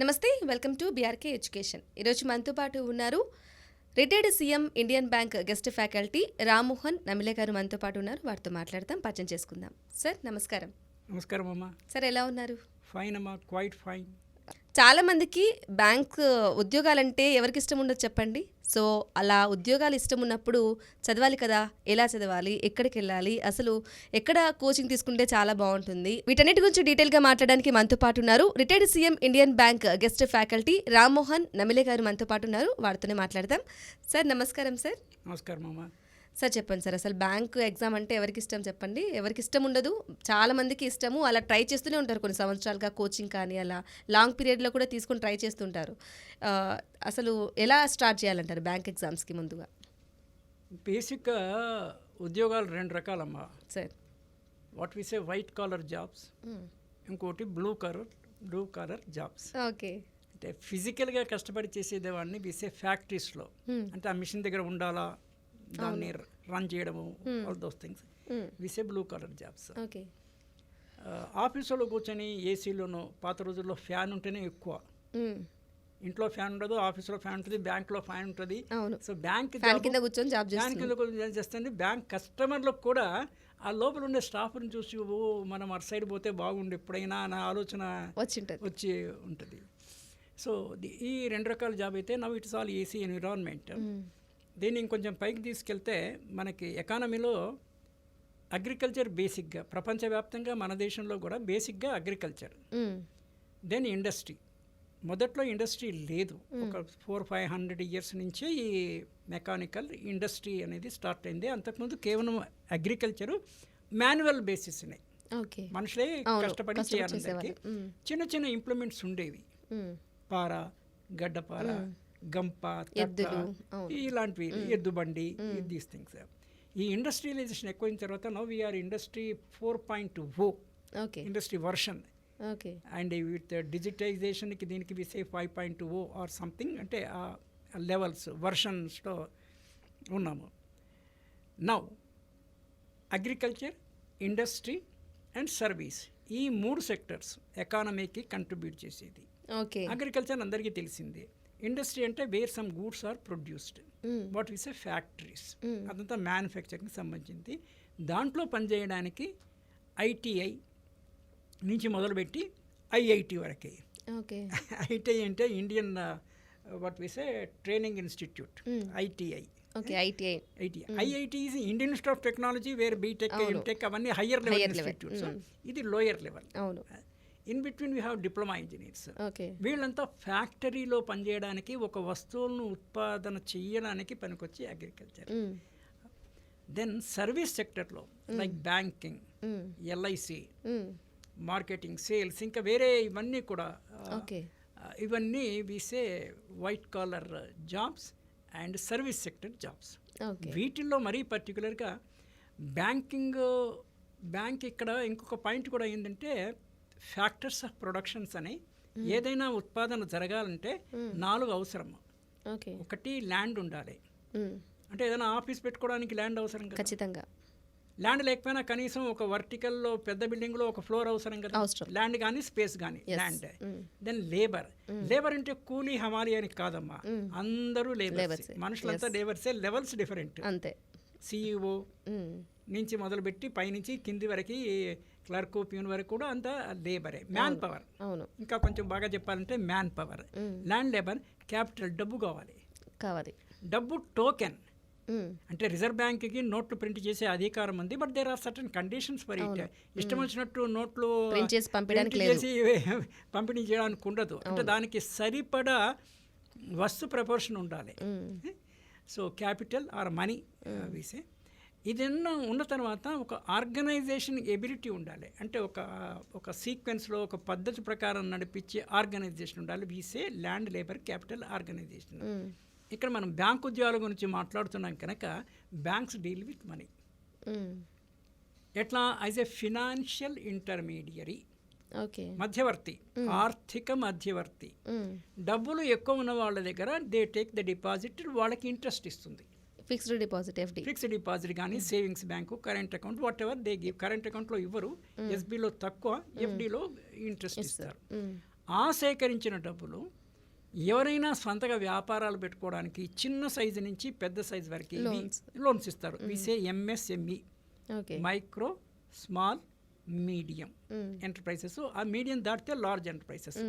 నమస్తే, welcome to BRK education. ఈరోజు మనతో పాటు ఉన్నారు retired CM Indian bank guest faculty Rammohan నమిలే గారు మనతో పాటు ఉన్నారు. వారితో మాట్లాడతాం, పరిచయం చేసుకుందాం. సార్ నమస్కారం. నమస్కారం అమ్మా. సార్ ఎలా ఉన్నారు? ఫైన్ అమ్మా, క్వైట్ ఫైన్. చాలా మందికి బ్యాంక్ ఉద్యోగాలంటే ఎవరికి ఇష్టం ఉండదు చెప్పండి. సో అలా ఉద్యోగాలు ఇష్టం ఉన్నప్పుడు చదవాలి కదా, ఎలా చదవాలి, ఎక్కడికి వెళ్ళాలి, అసలు ఎక్కడ కోచింగ్ తీసుకుంటే చాలా బాగుంటుంది, వీటన్నిటి గురించి డీటెయిల్గా మాట్లాడడానికి మనతో పాటు ఉన్నారు retired CM Indian bank guest faculty Rammohan నమిలే గారు మనతో పాటు ఉన్నారు. వారితోనే మాట్లాడదాం. సార్ నమస్కారం. సార్ నమస్కారం అమ్మా. సార్ చెప్పండి సార్, అసలు బ్యాంక్ ఎగ్జామ్ అంటే ఎవరికి ఇష్టం చెప్పండి? ఎవరికి ఇష్టం ఉండదు, చాలా మందికి ఇష్టము. అలా ట్రై చేస్తూనే ఉంటారు కొన్ని సంవత్సరాలుగా, కోచింగ్ కానీ అలా లాంగ్ పీరియడ్లో కూడా తీసుకొని ట్రై చేస్తుంటారు. అసలు ఎలా స్టార్ట్ చేయాలంటారు బ్యాంక్ ఎగ్జామ్స్కి ముందుగా? బేసిక్గా ఉద్యోగాలు రెండు రకాలమ్మా. Sir what we say white collar jobs, ఇంకోటి బ్లూ కలర్ జాబ్స్. ఓకే. అంటే ఫిజికల్గా కష్టపడి చేసేదేవాడిని వి సే ఫ్యాక్టరీస్లో, అంటే ఆ మిషన్ దగ్గర ఉండాలా, దాన్ని రన్ చేయడము, all those things we say blue colour jobs. Okay. ఆఫీసులో కూర్చొని ఏసీలోనూ, పాత రోజుల్లో ఫ్యాన్ ఉంటేనే ఎక్కువ. ఇంట్లో ఫ్యాన్ ఉండదు, ఆఫీస్లో ఫ్యాన్ ఉంటుంది, బ్యాంక్లో ఫ్యాన్ ఉంటుంది. సో బ్యాంక్ కింద కూర్చొని జాబ్ చేస్తుంది. బ్యాంక్ కస్టమర్లకు కూడా ఆ లోపల ఉండే స్టాఫ్ని చూసి మనం అటు సైడ్ పోతే బాగుండు ఎప్పుడైనా అనే ఆలోచన వచ్చి ఉంటుంది. సో ఈ రెండు రకాల జాబ్ అయితే now it's all AC environment. దీన్ని ఇంకొంచెం పైకి తీసుకెళ్తే మనకి ఎకానమీలో అగ్రికల్చర్ బేసిక్గా, ప్రపంచవ్యాప్తంగా మన దేశంలో కూడా బేసిక్గా అగ్రికల్చర్, దెన్ ఇండస్ట్రీ. మొదట్లో ఇండస్ట్రీ లేదు, ఒక 400-500 years నుంచే ఈ మెకానికల్ ఇండస్ట్రీ అనేది స్టార్ట్ అయింది. అంతకుముందు కేవలం అగ్రికల్చరు మాన్యువల్ బేసిస్నే, మనుషులే కష్టపడి చేయాలి. చిన్న చిన్న ఇంప్లిమెంట్స్ ఉండేవి, పార, గడ్డపార, గంప, ఇలాంటివి, ఎద్దుబండి, దీస్ థింగ్స్. ఈ ఇండస్ట్రియలైజేషన్ ఎక్కువైన తర్వాత now we are industry 4.0 industry version. And with డిజిటైజేషన్కి దీనికి విసే 5.0 ఆర్ సంథింగ్, అంటే ఆ లెవెల్స్ వర్షన్స్లో ఉన్నాము. Now agriculture, industry and service, ఈ 3 సెక్టర్స్ ఎకానమీకి కంట్రిబ్యూట్ చేసేది. అగ్రికల్చర్ అందరికీ తెలిసిందే. ఇండస్ట్రీ అంటే where some goods are produced, what we say factories, అదంతా మ్యానుఫ్యాక్చరింగ్కి సంబంధించింది. దాంట్లో పనిచేయడానికి ఐటీఐ నుంచి మొదలుపెట్టి ఐఐటి వరకే. ఐటీఐ అంటే Indian what we say training institute, ITI. IIT is Indian institute of technology, where BTech, MTech అవన్నీ హయ్యర్ లెవెల్ ఇన్స్టిట్యూట్స్. ఇది lower level. In between we have diploma engineers. వీళ్ళంతా ఫ్యాక్టరీలో పనిచేయడానికి, ఒక వస్తువులను ఉత్పాదన చేయడానికి పనికొచ్చే అగ్రికల్చర్. దెన్ సర్వీస్ సెక్టర్లో like banking, LIC, marketing, sales, ఇంకా వేరే ఇవన్నీ కూడా, ఇవన్నీ we say white collar jobs and service sector jobs. వీటిల్లో మరీ పర్టికులర్గా బ్యాంక్ ఇక్కడ ఇంకొక పాయింట్ కూడా ఏంటంటే ఫ్యాక్టర్స్ ఆఫ్ ప్రొడక్షన్స్ అని. ఏదైనా ఉత్పాదన జరగాలంటే 4 అవసరం. ఒకటి ల్యాండ్ ఉండాలి, అంటే ఏదైనా ఆఫీస్ పెట్టుకోవడానికి ల్యాండ్ అవసరం కదా, ఖచ్చితంగా. ల్యాండ్ లేకపోయినా కనీసం ఒక వర్టికల్లో పెద్ద బిల్డింగ్లో ఒక ఫ్లోర్ అవసరం కదా, ల్యాండ్ కానీ స్పేస్ కానీ, ల్యాండ్. దెన్ లేబర్ అంటే కూలీ హమాలి అని కాదమ్మా, అందరూ లేబర్స్, మనుషులంతా లేబర్సే. లెవెల్స్ డిఫరెంట్, అంతే. సిఇఓ నుంచి మొదలుపెట్టి పైనుంచి కింది వరకు, క్లర్క్, ప్యూన్ వరకు కూడా అంతా లేబరే, మ్యాన్ పవర్. ఇంకా కొంచెం బాగా చెప్పాలంటే man power. Land labour, capital, డబ్బు కావాలి. డబ్బు టోకెన్, అంటే రిజర్వ్ బ్యాంక్కి నోట్లు ప్రింట్ చేసే అధికారం ఉంది, but there are certain conditions for it. ఇష్టం వచ్చినట్టు నోట్లు చేసి పంపిణీ చేయడానికి ఉండదు, అంటే దానికి సరిపడా వస్తు ప్రపోర్షన్ ఉండాలి. So capital or money we say. ఇదన్నా ఉన్న తర్వాత ఒక ఆర్గనైజేషన్ ఎబిలిటీ ఉండాలి, అంటే ఒక సీక్వెన్స్లో ఒక పద్ధతి ప్రకారం నడిపించే ఆర్గనైజేషన్ ఉండాలి. We say land, labour, capital, organisation. ఇక్కడ మనం బ్యాంక్ ఉద్యోగాల గురించి మాట్లాడుతున్నాం కనుక బ్యాంక్స్ డీల్ విత్ మనీ. ఎట్లా? యాజ్ ఎ ఫినాన్షియల్ ఇంటర్మీడియరీ, మధ్యవర్తి, ఆర్థిక మధ్యవర్తి. డబ్బులు ఎక్కువ ఉన్న వాళ్ళ దగ్గర దే టేక్ ద డిపాజిట్, వాళ్ళకి ఇంట్రెస్ట్ ఇస్తుంది. Fixed deposit, FD, fixed deposit కానీ savings bank, current account, whatever they give. కరెంట్ అకౌంట్లో ఇవ్వరు, ఎస్బీలో తక్కువ, ఎఫ్డీలో ఇంట్రెస్ట్ ఇస్తారు. ఆ సేకరించిన డబ్బులు ఎవరైనా సొంతగా వ్యాపారాలు పెట్టుకోవడానికి చిన్న సైజు నుంచి పెద్ద సైజు వరకు లోన్స్ ఇస్తారు. We say MSME, okay, micro small medium enterprises. ఆ మీడియం దాటితే లార్జ్ ఎంటర్ప్రైజెస్,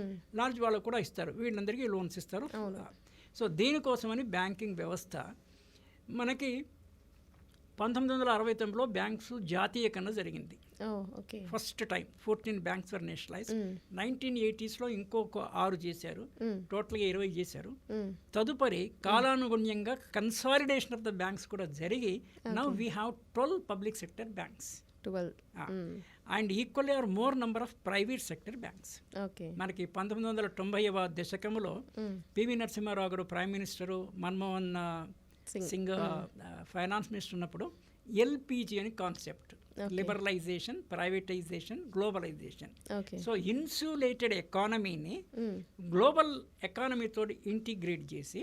లార్జ్ వాళ్ళకు కూడా ఇస్తారు. వీళ్ళందరికీ లోన్స్ ఇస్తారు. సో దీనికోసమని బ్యాంకింగ్ వ్యవస్థ మనకి 1969లో బ్యాంక్స్ జాతీయకరణ జరిగింది. First time 14 banks were nationalise. 1980స్లో ఇంకొక 6 చేశారు, టోటల్గా 20 చేశారు. తదుపరి కాలానుగుణ్యంగా కన్సాలిడేషన్ ఆఫ్ ద బ్యాంక్స్ కూడా జరిగి now we have 12 public sector banks and equally are more number of private sector banks. మనకి 1990వ దశకంలో పివి నరసింహారావు గారు prime minister, Manmohan Singh finance minister ఉన్నప్పుడు ఎల్పిజి అని concept, liberalisation, privatisation, globalisation. So insulated ఎకానమీని గ్లోబల్ ఎకానమీతో ఇంటిగ్రేట్ చేసి,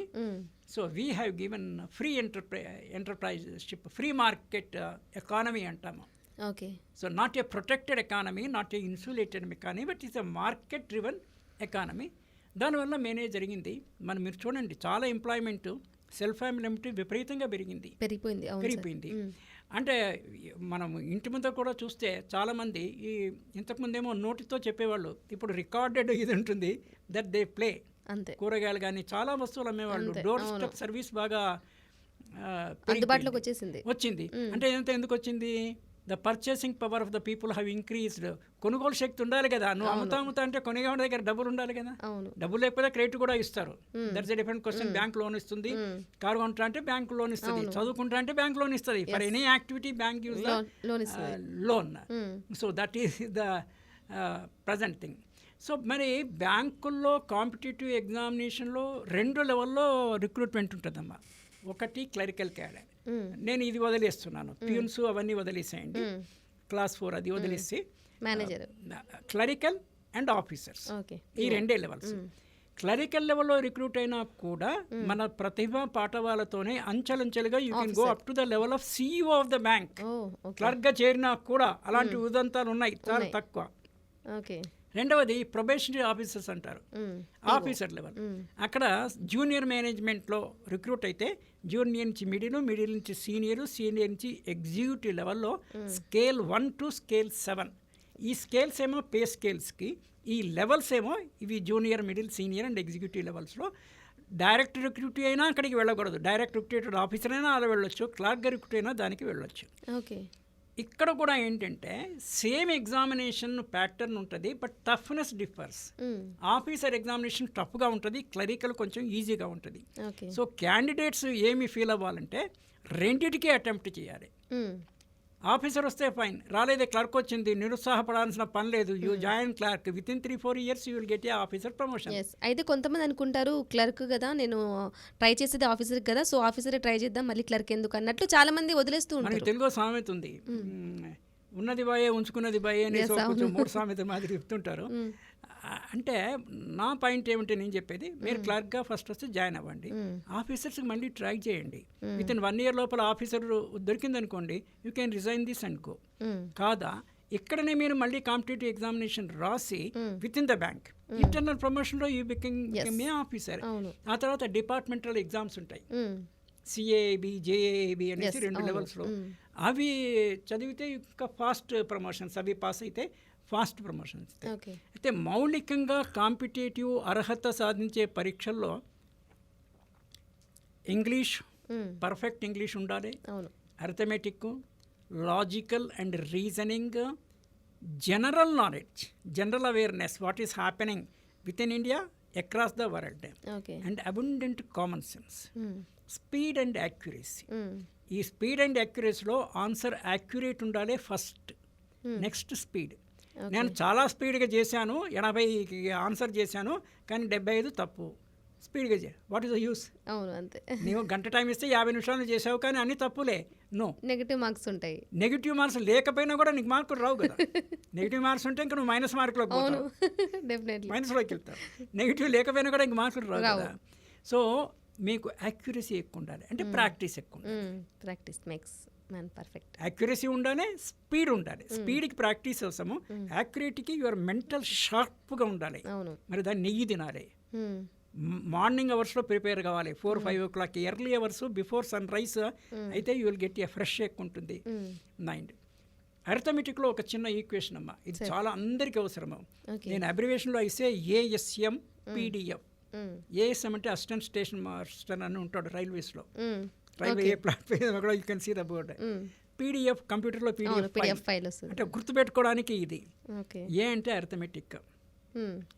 so we have given free enterprisership, free market economy అంటాము. So not a protected economy, not a insulated economy, but is a market driven economy. దానివల్ల manage జరిగింది. మీరు చూడండి, చాలా employment, self employment విపరీతంగా పెరిగిపోయింది. అంటే మనం ఇంటి ముందు కూడా చూస్తే చాలామంది ఇంతకుముందేమో నోటితో చెప్పేవాళ్ళు, ఇప్పుడు రికార్డెడ్ ఇది ఉంటుంది దట్ దే ప్లే. అంతే, కూరగాయలు కానీ చాలా వస్తువులు అమ్మేవాళ్ళు. డోర్ స్టెప్ సర్వీస్ బాగా అందుబాటులోకి వచ్చింది. అంటే ఎందుకు వచ్చింది? The purchasing power of the people have increased. కొనుగోలు శక్తి ఉండాలి కదా. నువ్వు అమ్ముతా అంటే కొనేవాడి దగ్గర డబ్బులు ఉండాలి కదా. డబ్బులు లేకపోతే క్రెడిట్ కూడా ఇస్తారు. That's a different question. Bank loan ఇస్తుంది, కారు కొంటా అంటే బ్యాంక్ లోన్ ఇస్తుంది, చదువుకుంటా అంటే బ్యాంక్ లోన్ ఇస్తుంది. For any activity bank use loan. So that is the present thing. So మరి బ్యాంకుల్లో కాంపిటేటివ్ ఎగ్జామినేషన్లో 2 లెవెల్లో రిక్రూట్మెంట్ ఉంటుందమ్మా. ఒకటి క్లరికల్ క్యాడర్, నేను ఇది వదిలేస్తున్నాను, ప్యూన్స్ అవన్నీ వదిలేసేయండి, క్లాస్ 4 అది వదిలేసి మేనేజర్, క్లరికల్ అండ్ ఆఫీసర్స్, ఈ 2 లెవెల్స్. క్లరికల్ లెవెల్లో రిక్రూట్ అయినా కూడా మన ప్రతిభ పాఠవాలతోనే అంచెలంచెలుగా you can go up to the level of CEO of the bank. క్లర్క్గా చేరినా కూడా అలాంటి ఉదంతాలు ఉన్నాయి, చాలా తక్కువ. రెండవది ప్రొబేషనరీ ఆఫీసర్స్ అంటారు, ఆఫీసర్ లెవెల్. అక్కడ జూనియర్ మేనేజ్మెంట్లో రిక్రూట్ అయితే జూనియర్ నుంచి మిడిల్ నుంచి సీనియర్ నుంచి ఎగ్జిక్యూటివ్ లెవెల్లో స్కేల్ 1 to స్కేల్ 7. ఈ స్కేల్స్ ఏమో పే స్కేల్స్కి, ఈ లెవెల్స్ ఏమో ఇవి junior, middle, senior and executive లెవెల్స్లో. డైరెక్ట్ రిక్రూట్ అయినా అక్కడికి వెళ్ళకూడదు, డైరెక్ట్ రిక్రూటెడ్ ఆఫీసర్ అయినా అలా వెళ్ళొచ్చు, క్లర్క్గా రిక్రూట్ అయినా దానికి వెళ్ళొచ్చు. ఇక్కడ కూడా ఏంటంటే సేమ్ ఎగ్జామినేషన్ ప్యాటర్న్ ఉంటుంది, but toughness differs. Officer examination టఫ్గా ఉంటుంది, క్లరికల్ కొంచెం ఈజీగా ఉంటుంది. సో క్యాండిడేట్స్ ఏమి ఫీల్ అవ్వాలంటే రెండిటికి అటెంప్ట్ చేయాలి. ఆఫీసర్ వస్తే ఫైన్, రాలేదే క్లర్క్ వచ్చింది, నిరుత్సాహపడాల్సిన పని లేదు. You join clerk, with in 3-4 years you will get A officer promotion. అయితే కొంతమంది అనుకుంటారు క్లర్క్ కదా, నేను ట్రై చేసేది ఆఫీసర్ కదా, సో ఆఫీసరే ట్రై చేద్దాం, మళ్ళీ క్లర్క్ ఎందుకు అన్నట్లు చాలా మంది వదిలేస్తూ ఉంటారు. మనకి తెలుగు సామెత ఉంది, ఉన్నది బాయే ఉంచుకున్నది బాయే అని, కొంచెం 3 సామెత మాదిరి చెప్తుంటారు. అంటే నా పాయింట్ ఏమిటి నేను చెప్పేది, మీరు క్లర్క్గా ఫస్ట్ వస్తే జాయిన్ అవ్వండి, ఆఫీసర్స్కి మళ్ళీ ట్రై చేయండి. విత్ ఇన్ 1 year లోపల ఆఫీసర్ దొరికిందనుకోండి, you can resign this and go. కాదా ఇక్కడనే మీరు మళ్ళీ కాంపిటేటివ్ ఎగ్జామినేషన్ రాసి within the bank internal ప్రమోషన్లో యూ బికమ్ ఏ ఆఫీసర్. ఆ తర్వాత డిపార్ట్మెంటల్ ఎగ్జామ్స్ ఉంటాయి, సిఏబి, జేఏబి అనేసి 2 లెవెల్స్లో. అవి చదివితే ఇంకా ఫాస్ట్ ప్రమోషన్స్, అవి పాస్ అయితే ఫాస్ట్ ప్రమోషన్స్. అయితే మౌలికంగా కాంపిటేటివ్ అర్హత సాధించే పరీక్షల్లో ఇంగ్లీష్, పర్ఫెక్ట్ ఇంగ్లీష్ ఉండాలి, arithmetic, logical and reasoning, general knowledge, general awareness what is happening within India, across the world, and abundant common sense, speed and accuracy. ఈ speed and యాక్యురసీలో answer accurate ఉండాలి first, next speed. నేను చాలా స్పీడ్గా చేశాను, 80 answer చేశాను, కానీ 75 తప్పు. స్పీడ్గా వాట్ ఈస్ ద యూస్? అవును, అంతే. నీవు గంట టైం ఇస్తే 50 నిమిషాలు చేసావు, కానీ అన్ని తప్పులే. నో, నెగిటివ్ మార్క్స్ ఉంటాయి. నెగిటివ్ మార్క్స్ లేకపోయినా కూడా నీకు మార్కులు రావు కదా. నెగిటివ్ మార్క్స్ ఉంటే ఇంకా నువ్వు మైనస్ మార్కులోకి పోతావు, మైనస్లోకి వెళ్తావు. నెగిటివ్ లేకపోయినా కూడా ఇంక మార్కులు రావు కదా. సో మీకు యాక్యురసీ ఎక్కువ ఉండాలి, అంటే ప్రాక్టీస్ ఎక్కువ ఉండాలి. Practice makes man perfect. Accuracy ఉండాలి, స్పీడ్ ఉండాలి. స్పీడ్కి ప్రాక్టీస్ అవసరము, యాక్యురేట్కి యువర్ మెంటల్ షార్ప్గా ఉండాలి. అవును. మరి దాన్ని నెయ్యి తినాలి. మార్నింగ్ అవర్స్లో ప్రిపేర్ కావాలి, 4-5 o'clock early hours before sunrise అయితే you will get a fresh ఎక్కువ ఉంటుంది మైండ్. అర్థమెటిక్లో ఒక చిన్న ఈక్వేషన్ అమ్మా, ఇది చాలా అందరికీ అవసరము. నేను అబ్రివేషన్లో అయితే ఏఎస్ఎం పీడిఎఫ్. ఏఎస్ఎం అంటే అసిస్టెంట్ స్టేషన్ మాస్టర్ అని ఉంటాడు రైల్వేస్లో, రైల్వే ప్లాట్ఫామ్ కూడా you can see the board. PDF కంప్యూటర్లో పీడిఎఫ్ ఫైల్ అంటే గుర్తుపెట్టుకోవడానికి ఇది. ఏ అంటే అర్థమెటిక్.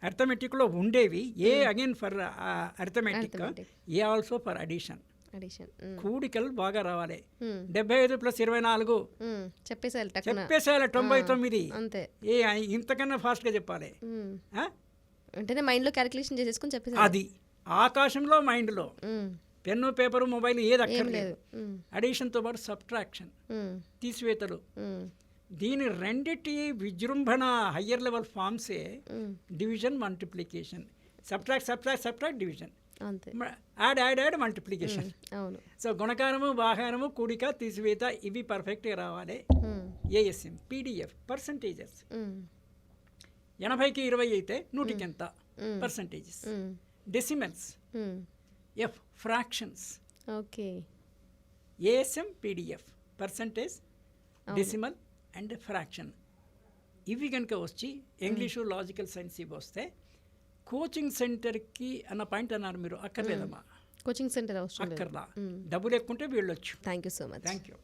అర్థమెటిక్లో ఉండేవి A again for arithmetic, A also for addition. కూడికలు బాగా రావాలి. 75 + 24 చెప్పేసేయాలి 99. ఏ ఇంతకన్నా ఫాస్ట్గా చెప్పాలి. అంటే మైండ్లో క్యాలిక్యులేషన్ చేసేసుకుని చెప్పేసి అది ఆకాశంలో మైండ్లో పెన్ను పేపరు మొబైల్ ఏది అక్కర్లేదు. అడిషన్తో పాటు సబ్ట్రాక్షన్ తీసివేతలు. దీని రెండిటి విజృంభణ హయ్యర్ లెవెల్ ఫామ్సే division, multiplication. Subtract division, add multiplication. So గుణకారము, భాగారము, కూడిక, తీసివేత ఇవి పర్ఫెక్ట్గా రావాలి. ASM PDF percentages. 80కి 20 అయితే 100కి ఎంత percentages. Decimals. F fractions. ASM PDF percentage, decimal and fraction. ఇవి కనుక వచ్చి ఇంగ్లీషు, లాజికల్ సైన్స్ ఇవి వస్తే కోచింగ్ సెంటర్కి అన్న పాయింట్ అన్నారు మీరు, అక్కర్లేదమ్మా. కోచింగ్ సెంటర్ అక్కర్లా, డబ్బులు ఎక్కుంటే వీళ్ళొచ్చు. Thank you so much. Thank you.